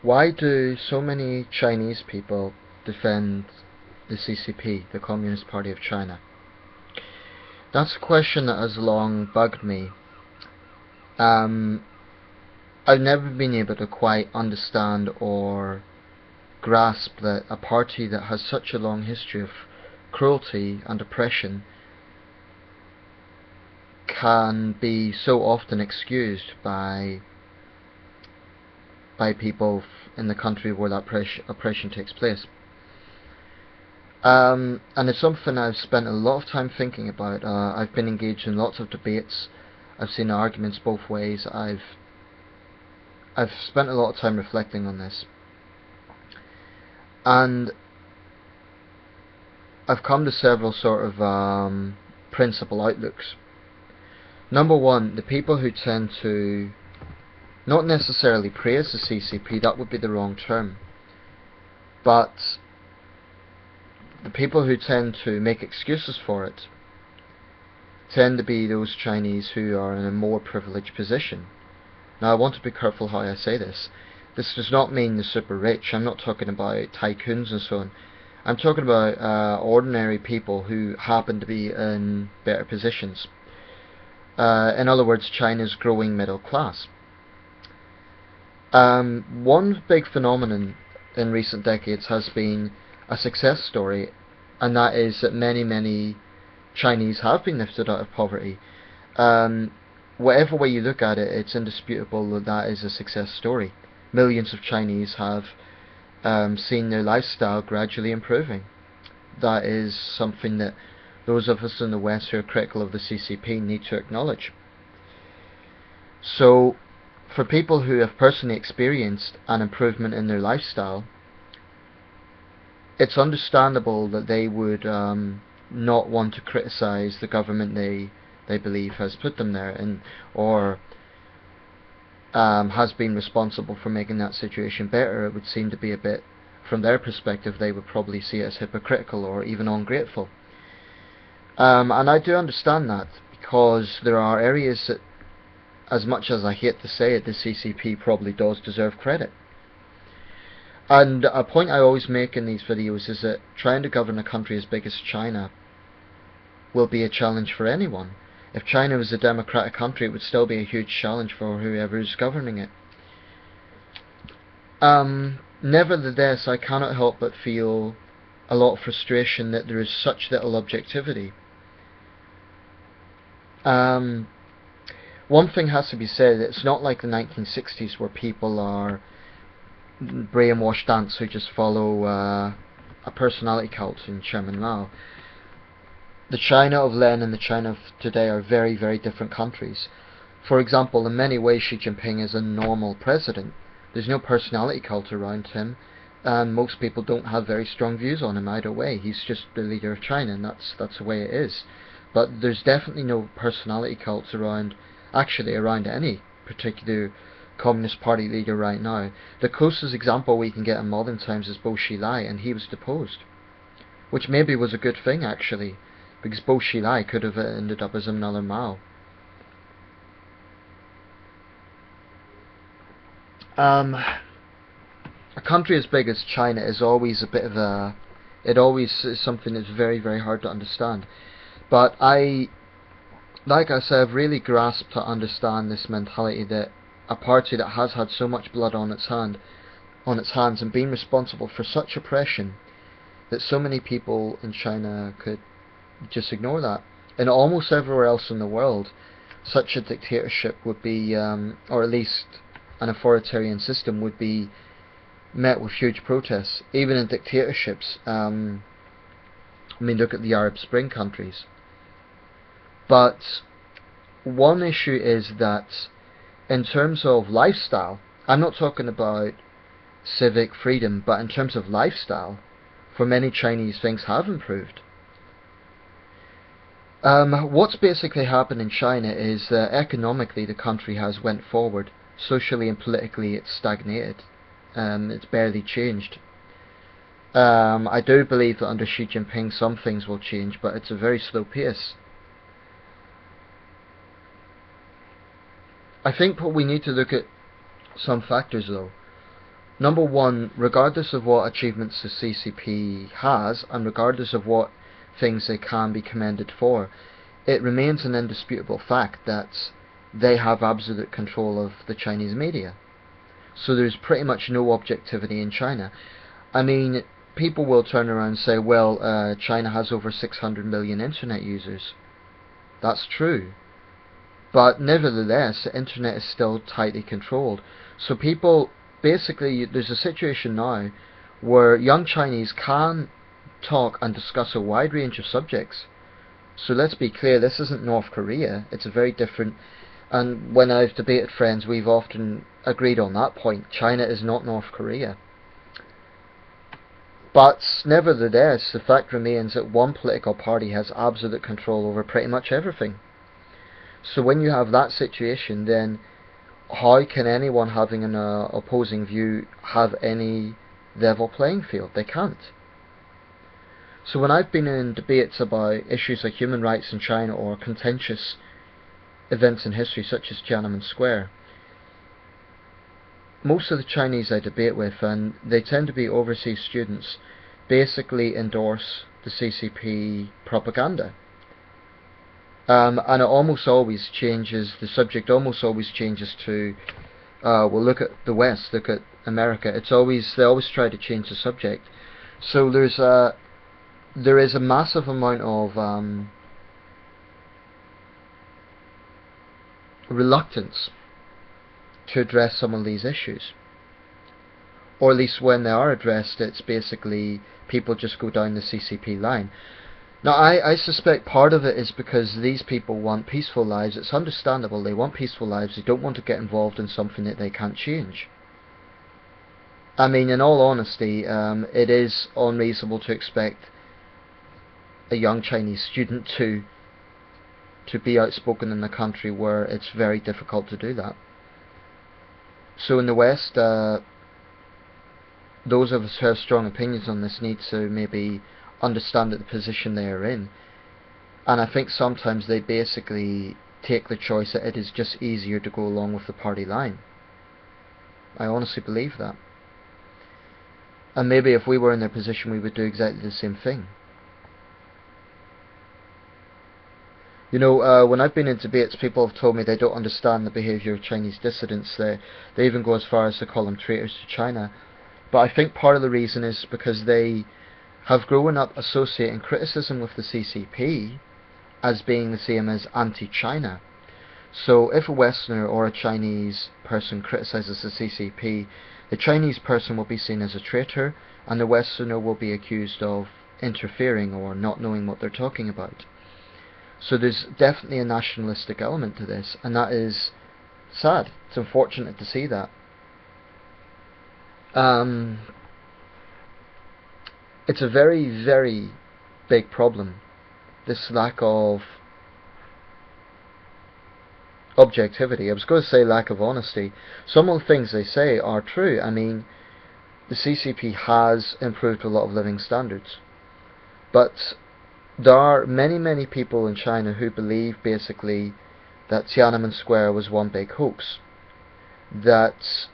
Why do so many Chinese people defend the CCP, the Communist Party of China? That's a question that has long bugged me. I've never been able to quite understand or grasp that a party that has such a long history of cruelty and oppression can be so often excused by people in the country where that oppression takes place. And it's something I've spent a lot of time thinking about. I've been engaged in lots of debates. I've seen arguments both ways. I've spent a lot of time reflecting on this, and I've come to several sort of principal outlooks. Number one, the people who tend to not necessarily praise the CCP, that would be the wrong term, but the people who tend to make excuses for it tend to be those Chinese who are in a more privileged position. Now, I want to be careful how I say this. This does not mean the super rich. I'm not talking about tycoons and so on. I'm talking about ordinary people who happen to be in better positions. In other words, China's growing middle class. One big phenomenon in recent decades has been a success story, and that is that many Chinese have been lifted out of poverty. Whatever way you look at it, it's indisputable that that is a success story. Millions of Chinese have seen their lifestyle gradually improving. That is something that those of us in the West who are critical of the CCP need to acknowledge. So, for people who have personally experienced an improvement in their lifestyle, it's understandable that they would not want to criticise the government they believe has put them there, or has been responsible for making that situation better. It would seem to be a bit, from their perspective, they would probably see it as hypocritical or even ungrateful. And I do understand that, because there are areas that, as much as I hate to say it, the CCP probably does deserve credit. And a point I always make in these videos is that trying to govern a country as big as China will be a challenge for anyone. If China was a democratic country, it would still be a huge challenge for whoever is governing it. Nevertheless, I cannot help but feel a lot of frustration that there is such little objectivity. One thing has to be said: it's not like the 1960s where people are brainwashed ants who just follow a personality cult in Chairman Mao. The China of Lenin and the China of today are very different countries. For example, in many ways Xi Jinping is a normal president. There's no personality cult around him, and most people don't have very strong views on him either way. He's just the leader of China, and that's the way it is. But there's definitely no personality cults around any particular Communist Party leader right now. The closest example we can get in modern times is Bo Xilai, and he was deposed, which maybe was a good thing actually, because Bo Xilai could have ended up as another Mao. A country as big as China is always a bit of a... It always is something that's very hard to understand. But like I said, I've really grasped to understand this mentality that a party that has had so much blood on its hands and been responsible for such oppression, that so many people in China could just ignore that. And almost everywhere else in the world, such a dictatorship would be, or at least an authoritarian system, would be met with huge protests. Even in dictatorships, I mean, look at the Arab Spring countries. But one issue is that in terms of lifestyle, I'm not talking about civic freedom, but in terms of lifestyle, for many Chinese, things have improved. What's basically happened in China is that economically the country has went forward. Socially and politically it's stagnated. It's barely changed. I do believe that under Xi Jinping some things will change, but it's a very slow pace. I think we need to look at some factors though. Number one, regardless of what achievements the CCP has, and regardless of what things they can be commended for, it remains an indisputable fact that they have absolute control of the Chinese media. So there's pretty much no objectivity in China. I mean, people will turn around and say, well, China has over 600 million internet users. That's true. But nevertheless, the internet is still tightly controlled. So people, basically, there's a situation now where young Chinese can talk and discuss a wide range of subjects. So let's be clear, this isn't North Korea. It's a very different, and when I've debated friends, we've often agreed on that point. China is not North Korea. But nevertheless, the fact remains that one political party has absolute control over pretty much everything. So when you have that situation, then how can anyone having an opposing view have any level playing field? They can't. So when I've been in debates about issues like human rights in China or contentious events in history such as Tiananmen Square, most of the Chinese I debate with, and they tend to be overseas students, basically endorse the CCP propaganda. And it almost always changes, the subject almost always changes to, well, look at the West, look at America. They always try to change the subject. So there is a massive amount of reluctance to address some of these issues. Or at least when they are addressed, it's basically people just go down the CCP line. Now, I suspect part of it is because these people want peaceful lives. It's understandable. They want peaceful lives. They don't want to get involved in something that they can't change. I mean, in all honesty, it is unreasonable to expect a young Chinese student to be outspoken in a country where it's very difficult to do that. So in the West, those of us who have strong opinions on this need to maybe understand that the position they are in, and I think sometimes they basically take the choice that it is just easier to go along with the party line. I honestly believe that. And maybe if we were in their position, we would do exactly the same thing. You know, when I've been in debates, people have told me they don't understand the behaviour of Chinese dissidents. They even go as far as to call them traitors to China. But I think part of the reason is because they have grown up associating criticism with the CCP as being the same as anti-China. So if a Westerner or a Chinese person criticises the CCP, the Chinese person will be seen as a traitor, and the Westerner will be accused of interfering or not knowing what they're talking about. So there's definitely a nationalistic element to this, and that is sad. It's unfortunate to see that. It's a very, very big problem, this lack of objectivity. I was going to say lack of honesty. Some of the things they say are true. I mean, the CCP has improved a lot of living standards, but there are many, many people in China who believe basically that Tiananmen Square was one big hoax, that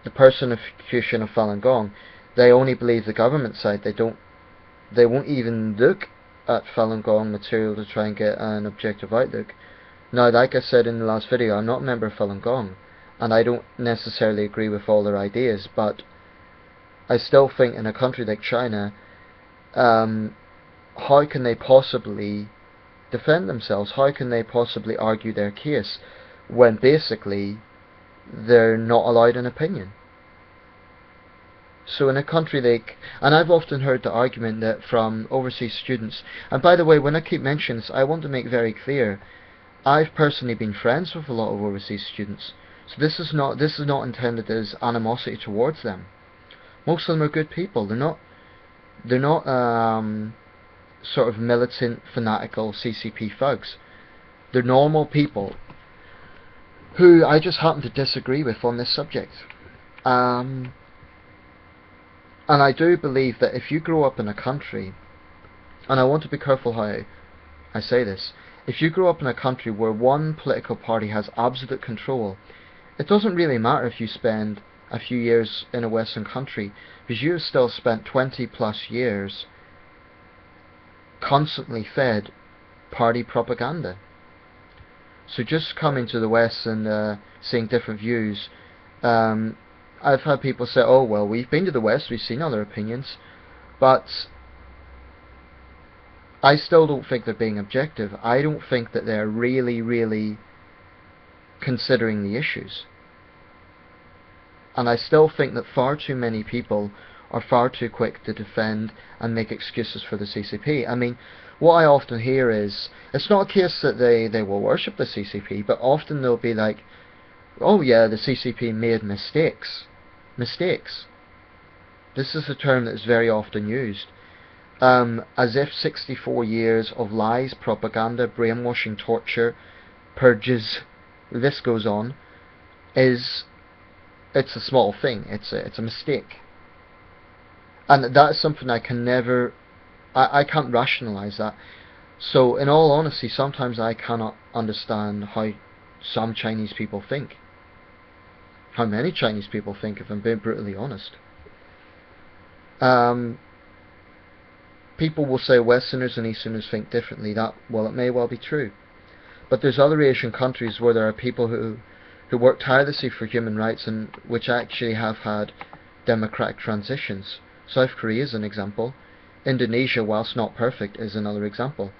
the personification of Falun Gong, they only believe the government side. They won't even look at Falun Gong material to try and get an objective outlook. Now, like I said in the last video, I'm not a member of Falun Gong, and I don't necessarily agree with all their ideas, but I still think in a country like China, how can they possibly defend themselves? How can they possibly argue their case when basically they're not allowed an opinion? So in a country like, and I've often heard the argument that from overseas students, and by the way, when I keep mentioning this, I want to make very clear, I've personally been friends with a lot of overseas students, so this is not intended as animosity towards them. Most of them are good people. They're not sort of militant, fanatical CCP thugs. They're normal people who I just happen to disagree with on this subject. And I do believe that if you grow up in a country, and I want to be careful how I say this, if you grow up in a country where one political party has absolute control, it doesn't really matter if you spend a few years in a Western country, because you've still spent 20 plus years constantly fed party propaganda. So just coming to the West and seeing different views, I've had people say, oh well, we've been to the West, we've seen other opinions, but I still don't think they're being objective. I don't think that they're really considering the issues. And I still think that far too many people are far too quick to defend and make excuses for the CCP. I mean, what I often hear is, it's not a case that they will worship the CCP, but often they'll be like, oh yeah, the CCP made mistakes. Mistakes. This is a term that is very often used. As if 64 years of lies, propaganda, brainwashing, torture, purges, the list goes on, it's a small thing. It's a mistake. And that's something I can never, I can't rationalize that. So in all honesty, sometimes I cannot understand how some Chinese people think. How many Chinese people think, if I'm being brutally honest. People will say Westerners and Easterners think differently. That, well, it may well be true. But there's other Asian countries where there are people who work tirelessly for human rights and which actually have had democratic transitions. South Korea is an example. Indonesia, whilst not perfect, is another example.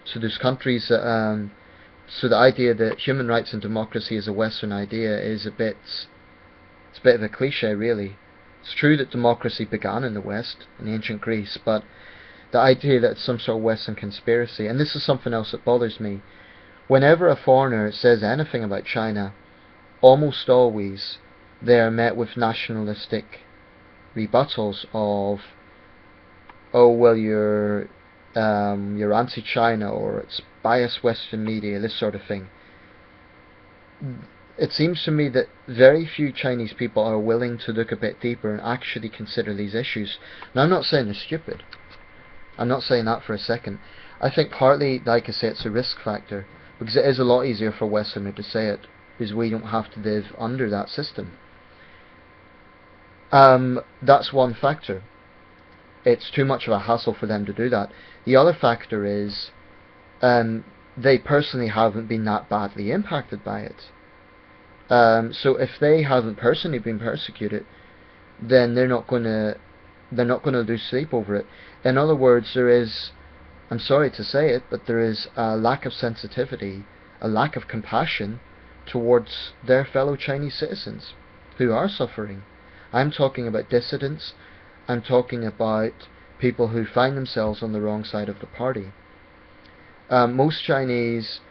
So there's countries that, so the idea that human rights and democracy is a Western idea is it's a bit of a cliche, really. It's true that democracy began in the West, in ancient Greece, but the idea that it's some sort of Western conspiracy, and this is something else that bothers me. Whenever a foreigner says anything about China, almost always they are met with nationalistic rebuttals of, oh well, you're anti-China, or it's biased Western media, this sort of thing. It seems to me that very few Chinese people are willing to look a bit deeper and actually consider these issues. Now, I'm not saying they're stupid. I'm not saying that for a second. I think partly, like I say, it's a risk factor, because it is a lot easier for a Westerner to say it, because we don't have to live under that system. That's one factor. It's too much of a hassle for them to do that. The other factor is they personally haven't been that badly impacted by it. So if they haven't personally been persecuted, then they're not going to lose sleep over it. In other words, there is, I'm sorry to say it, but there is a lack of sensitivity, a lack of compassion towards their fellow Chinese citizens who are suffering. I'm talking about dissidents. I'm talking about people who find themselves on the wrong side of the party. Most Chinese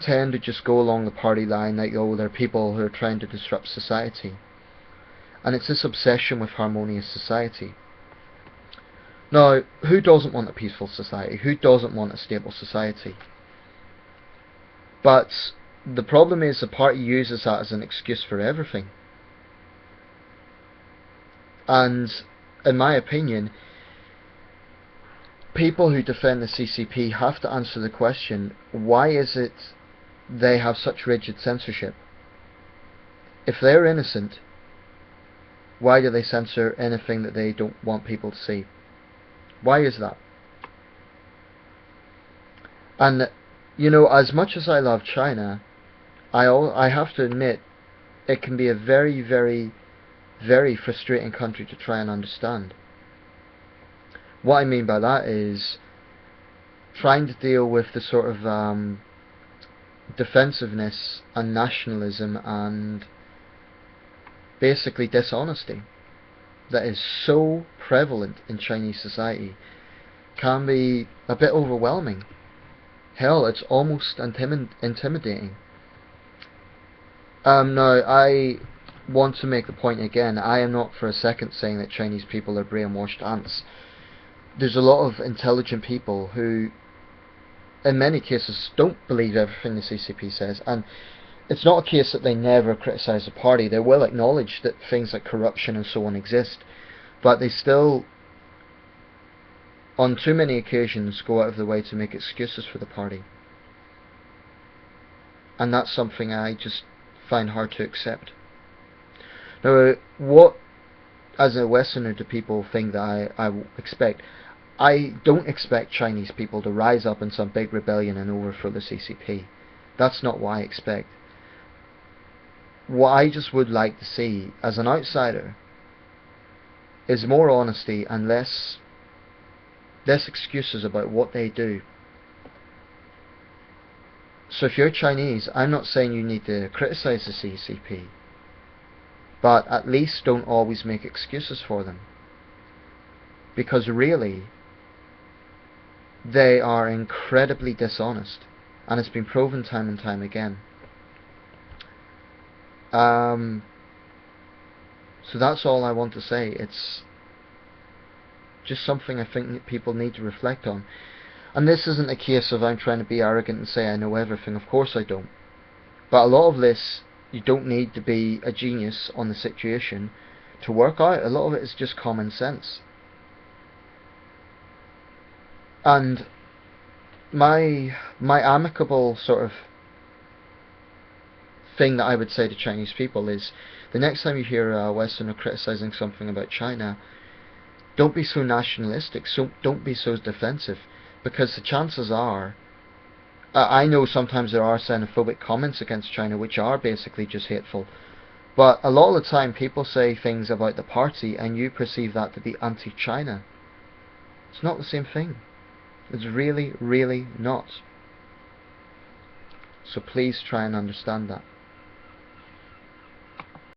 tend to just go along the party line like, oh, they're people who are trying to disrupt society. And it's this obsession with harmonious society. Now, who doesn't want a peaceful society? Who doesn't want a stable society? But the problem is the party uses that as an excuse for everything. And in my opinion, people who defend the CCP have to answer the question, why is it they have such rigid censorship? If they're innocent, why do they censor anything that they don't want people to see? Why is that? And, you know, as much as I love China, I have to admit, it can be a very frustrating country to try and understand. What I mean by that is trying to deal with the sort of defensiveness and nationalism and basically dishonesty that is so prevalent in Chinese society can be a bit overwhelming. Hell, it's almost intimidating. Now, I want to make the point again, I am not for a second saying that Chinese people are brainwashed ants. There's a lot of intelligent people who, in many cases, don't believe everything the CCP says, and it's not a case that they never criticise the party. They will acknowledge that things like corruption and so on exist, but they still, on too many occasions, go out of their way to make excuses for the party. And that's something I just find hard to accept. Now, what, as a Westerner, do people think that I expect? I don't expect Chinese people to rise up in some big rebellion and overthrow the CCP. That's not what I expect. What I just would like to see, as an outsider, is more honesty and less excuses about what they do. So if you're Chinese, I'm not saying you need to criticize the CCP, but at least don't always make excuses for them. Because really, they are incredibly dishonest, and it's been proven time and time again. So that's all I want to say. It's just something I think that people need to reflect on. And this isn't a case of I'm trying to be arrogant and say I know everything. Of course I don't. But a lot of this, you don't need to be a genius on the situation to work out. A lot of it is just common sense. And my amicable sort of thing that I would say to Chinese people is, the next time you hear a Westerner criticizing something about China, don't be so nationalistic, don't be so defensive, because the chances are, I know sometimes there are xenophobic comments against China which are basically just hateful, but a lot of the time people say things about the party and you perceive that to be anti-China. It's not the same thing. It's really, really not. So please try and understand that.